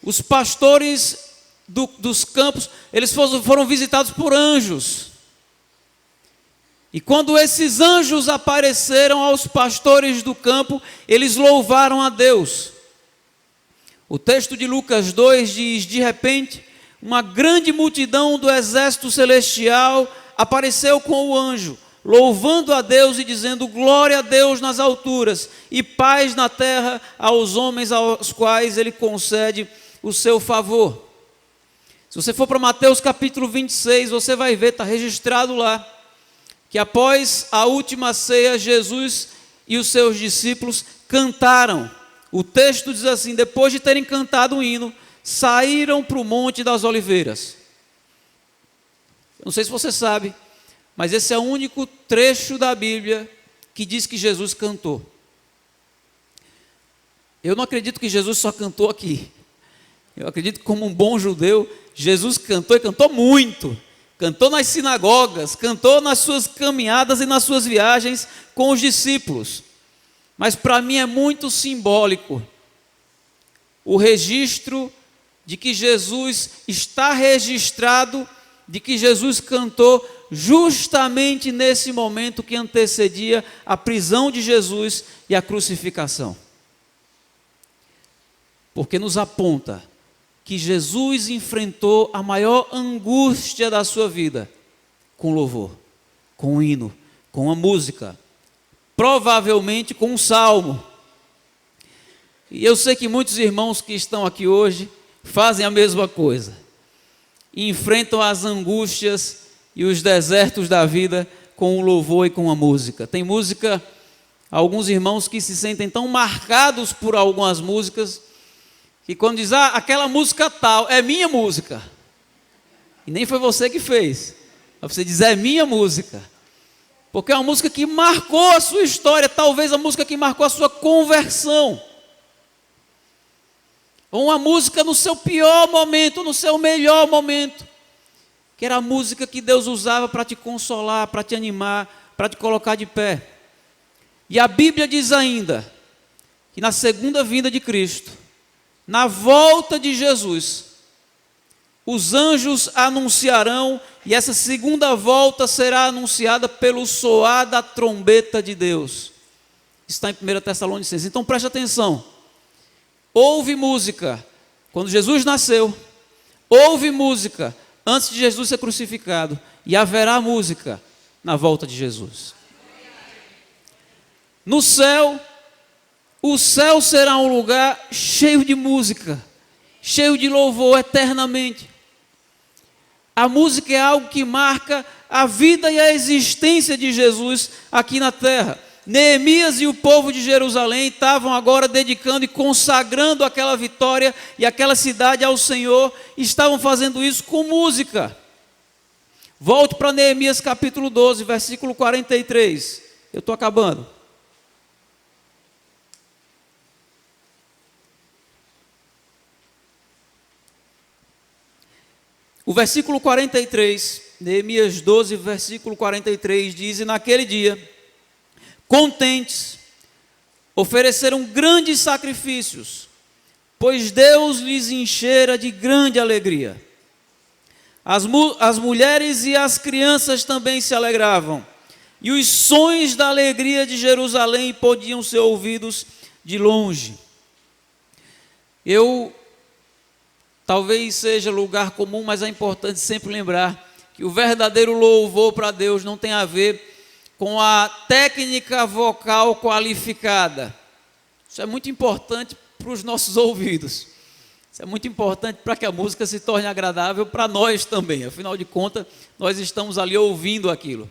os pastores dos campos, eles foram visitados por anjos. E quando esses anjos apareceram aos pastores do campo, eles louvaram a Deus. O texto de Lucas 2 diz: de repente, uma grande multidão do exército celestial apareceu com o anjo, louvando a Deus e dizendo: glória a Deus nas alturas e paz na terra aos homens aos quais Ele concede o seu favor. Se você for para Mateus capítulo 26, você vai ver, está registrado lá, que após a última ceia, Jesus e os seus discípulos cantaram. O texto diz assim: depois de terem cantado um hino, saíram para o Monte das Oliveiras. Não sei se você sabe, mas esse é o único trecho da Bíblia que diz que Jesus cantou. Eu não acredito que Jesus só cantou aqui. Eu acredito que, como um bom judeu, Jesus cantou e cantou muito. Cantou nas sinagogas, cantou nas suas caminhadas e nas suas viagens com os discípulos. Mas para mim é muito simbólico o registro de que Jesus está registrado, de que Jesus cantou justamente nesse momento que antecedia a prisão de Jesus e a crucificação. Porque nos aponta que Jesus enfrentou a maior angústia da sua vida com louvor, com um hino, com uma música, provavelmente com um salmo. E eu sei que muitos irmãos que estão aqui hoje fazem a mesma coisa, e enfrentam as angústias e os desertos da vida com o louvor e com a música. Tem música, alguns irmãos que se sentem tão marcados por algumas músicas, que quando diz: aquela música tal, é minha música. E nem foi você que fez. Mas você diz: é minha música. Porque é uma música que marcou a sua história, talvez a música que marcou a sua conversão. ou uma música no seu pior momento, no seu melhor momento, que era a música que Deus usava para te consolar, para te animar, para te colocar de pé. E a Bíblia diz ainda que na segunda vinda de Cristo, na volta de Jesus, os anjos anunciarão, e essa segunda volta será anunciada pelo soar da trombeta de Deus. Está em 1 Tessalonicenses. Então preste atenção. Houve música quando Jesus nasceu, houve música antes de Jesus ser crucificado, e haverá música na volta de Jesus. No céu, o céu será um lugar cheio de música, cheio de louvor eternamente. A música é algo que marca a vida e a existência de Jesus aqui na terra. Neemias e o povo de Jerusalém estavam agora dedicando e consagrando aquela vitória e aquela cidade ao Senhor, e estavam fazendo isso com música. Volte para Neemias capítulo 12, versículo 43. Eu estou acabando. O versículo 43, Neemias 12, versículo 43, diz: e naquele dia, contentes, ofereceram grandes sacrifícios, pois Deus lhes enchera de grande alegria. As mulheres e as crianças também se alegravam, e os sons da alegria de Jerusalém podiam ser ouvidos de longe. Talvez seja lugar comum, mas é importante sempre lembrar que o verdadeiro louvor para Deus não tem a ver com a técnica vocal qualificada. Isso é muito importante para os nossos ouvidos. Isso é muito importante para que a música se torne agradável para nós também. Afinal de contas, nós estamos ali ouvindo aquilo.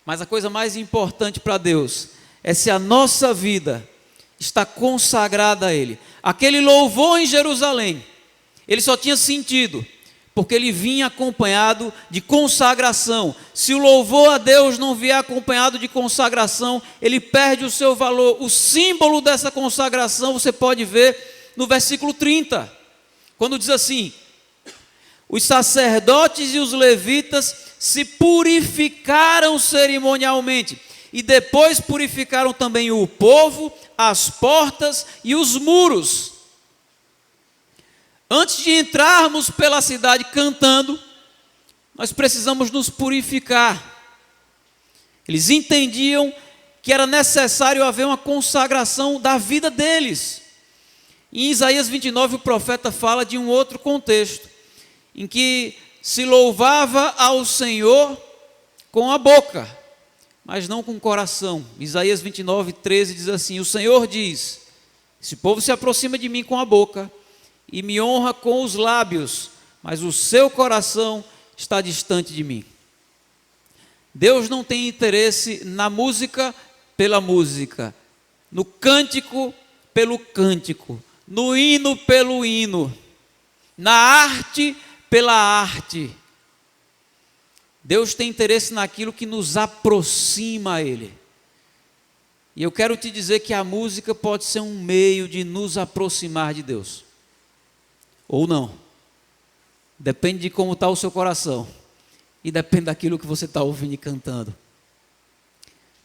Mas a coisa mais importante para Deus é se a nossa vida está consagrada a Ele. Aquele louvor em Jerusalém, ele só tinha sentido porque ele vinha acompanhado de consagração. Se o louvor a Deus não vier acompanhado de consagração, ele perde o seu valor. O símbolo dessa consagração você pode ver no versículo 30, quando diz assim: os sacerdotes e os levitas se purificaram cerimonialmente, e depois purificaram também o povo, as portas e os muros. Antes de entrarmos pela cidade cantando, nós precisamos nos purificar. Eles entendiam que era necessário haver uma consagração da vida deles. Em Isaías 29, o profeta fala de um outro contexto, em que se louvava ao Senhor com a boca, mas não com o coração. Isaías 29, 13 diz assim: o Senhor diz: esse povo se aproxima de mim com a boca e me honra com os lábios, mas o seu coração está distante de mim. Deus não tem interesse na música pela música, no cântico pelo cântico, no hino pelo hino, na arte pela arte. Deus tem interesse naquilo que nos aproxima a Ele. E eu quero te dizer que a música pode ser um meio de nos aproximar de Deus. Ou não. Depende de como está o seu coração. E depende daquilo que você está ouvindo e cantando.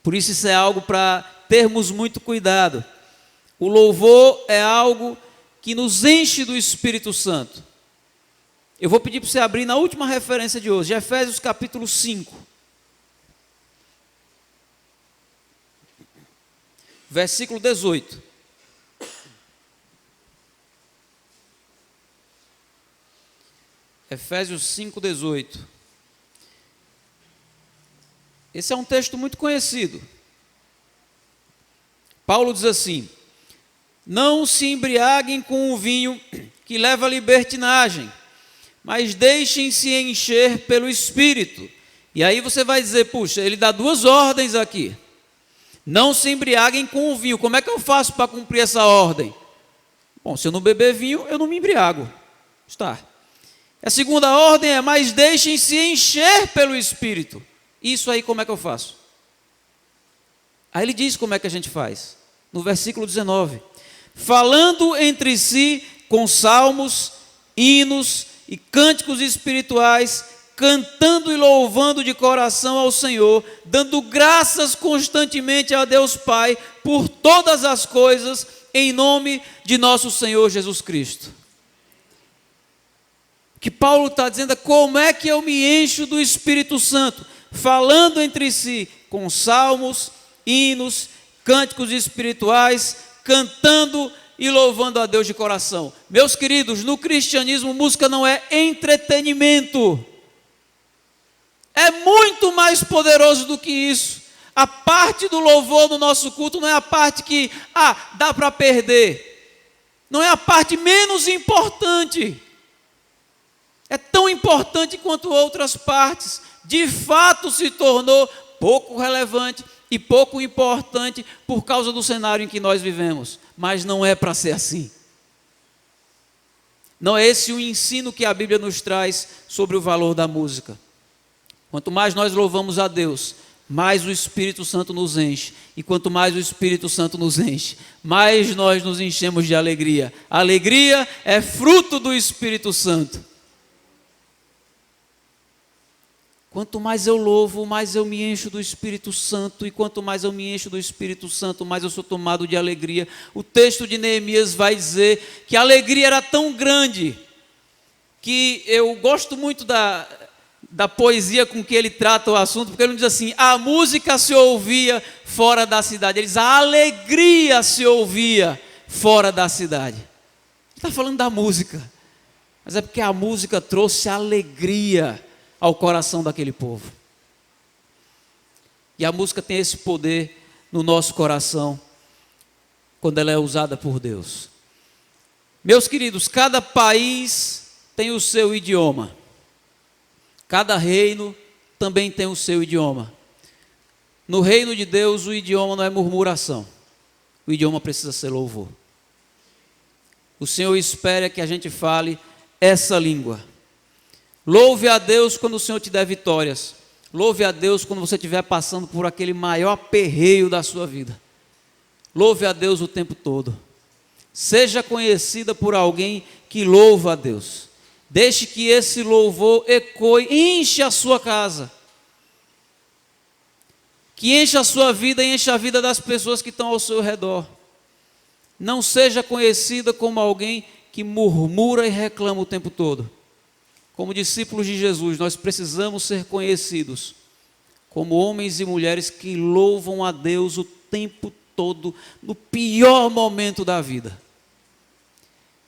Por isso é algo para termos muito cuidado. O louvor é algo que nos enche do Espírito Santo. Eu vou pedir para você abrir na última referência de hoje, Efésios capítulo 5. Versículo 18. Efésios 5, 18. Esse é um texto muito conhecido. Paulo diz assim: não se embriaguem com o vinho que leva à libertinagem, mas deixem-se encher pelo Espírito. E aí você vai dizer: puxa, ele dá duas ordens aqui. Não se embriaguem com o vinho. Como é que eu faço para cumprir essa ordem? Bom, se eu não beber vinho, eu não me embriago. Está. A segunda ordem é: mas deixem-se encher pelo Espírito. Isso aí como é que eu faço? Aí ele diz como é que a gente faz. No versículo 19: falando entre si com salmos, hinos e cânticos espirituais, cantando e louvando de coração ao Senhor, dando graças constantemente a Deus Pai por todas as coisas, em nome de nosso Senhor Jesus Cristo. O que Paulo está dizendo é: como é que eu me encho do Espírito Santo? Falando entre si com salmos, hinos, cânticos espirituais, cantando e louvando a Deus de coração. Meus queridos, no cristianismo, música não é entretenimento. É muito mais poderoso do que isso. A parte do louvor no nosso culto não é a parte que, dá para perder. Não é a parte menos importante. É tão importante quanto outras partes. De fato se tornou pouco relevante e pouco importante por causa do cenário em que nós vivemos. Mas não é para ser assim. Não é esse o ensino que a Bíblia nos traz sobre o valor da música. Quanto mais nós louvamos a Deus, mais o Espírito Santo nos enche. E quanto mais o Espírito Santo nos enche, mais nós nos enchemos de alegria. A alegria é fruto do Espírito Santo. Quanto mais eu louvo, mais eu me encho do Espírito Santo. E quanto mais eu me encho do Espírito Santo, mais eu sou tomado de alegria. O texto de Neemias vai dizer que a alegria era tão grande, que eu gosto muito da poesia com que ele trata o assunto, porque ele não diz assim: a música se ouvia fora da cidade. Ele diz: a alegria se ouvia fora da cidade. Ele está falando da música, mas é porque a música trouxe alegria ao coração daquele povo. E a música tem esse poder no nosso coração, quando ela é usada por Deus. Meus queridos, cada país tem o seu idioma. Cada reino também tem o seu idioma. No reino de Deus, o idioma não é murmuração. O idioma precisa ser louvor. O Senhor espera que a gente fale essa língua. Louve a Deus quando o Senhor te der vitórias. Louve a Deus quando você estiver passando por aquele maior aperreio da sua vida. Louve a Deus o tempo todo. Seja conhecida por alguém que louva a Deus. Deixe que esse louvor ecoe, enche a sua casa. Que enche a sua vida e enche a vida das pessoas que estão ao seu redor. Não seja conhecida como alguém que murmura e reclama o tempo todo. Como discípulos de Jesus, nós precisamos ser conhecidos como homens e mulheres que louvam a Deus o tempo todo, no pior momento da vida.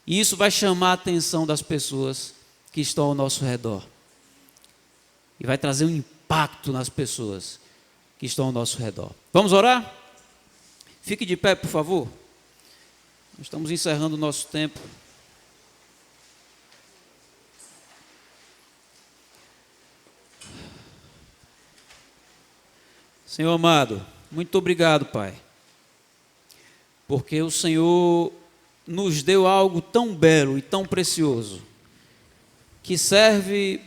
E isso vai chamar a atenção das pessoas que estão ao nosso redor. E vai trazer um impacto nas pessoas que estão ao nosso redor. Vamos orar? Fique de pé, por favor. Nós estamos encerrando o nosso tempo. Senhor amado, muito obrigado, Pai, porque o Senhor nos deu algo tão belo e tão precioso, que serve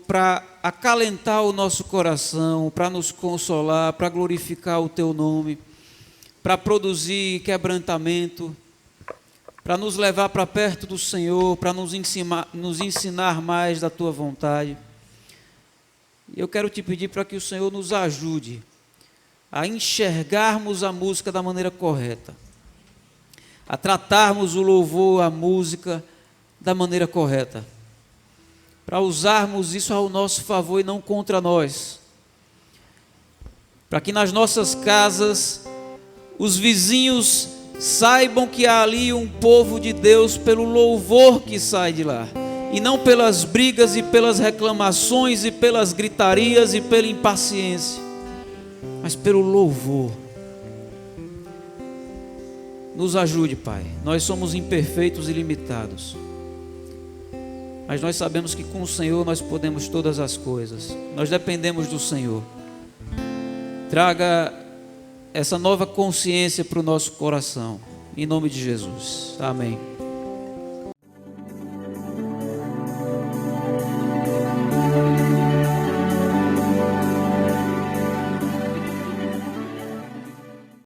para acalentar o nosso coração, para nos consolar, para glorificar o Teu nome, para produzir quebrantamento, para nos levar para perto do Senhor, para nos ensinar mais da Tua vontade. E eu quero te pedir para que o Senhor nos ajude a enxergarmos a música da maneira correta, a tratarmos o louvor, a música da maneira correta, para usarmos isso ao nosso favor e não contra nós, para que nas nossas casas os vizinhos saibam que há ali um povo de Deus pelo louvor que sai de lá, e não pelas brigas e pelas reclamações e pelas gritarias e pela impaciência, mas pelo louvor. Nos ajude, Pai. Nós somos imperfeitos e limitados, mas nós sabemos que com o Senhor nós podemos todas as coisas. Nós dependemos do Senhor. Traga essa nova consciência para o nosso coração, em nome de Jesus. Amém.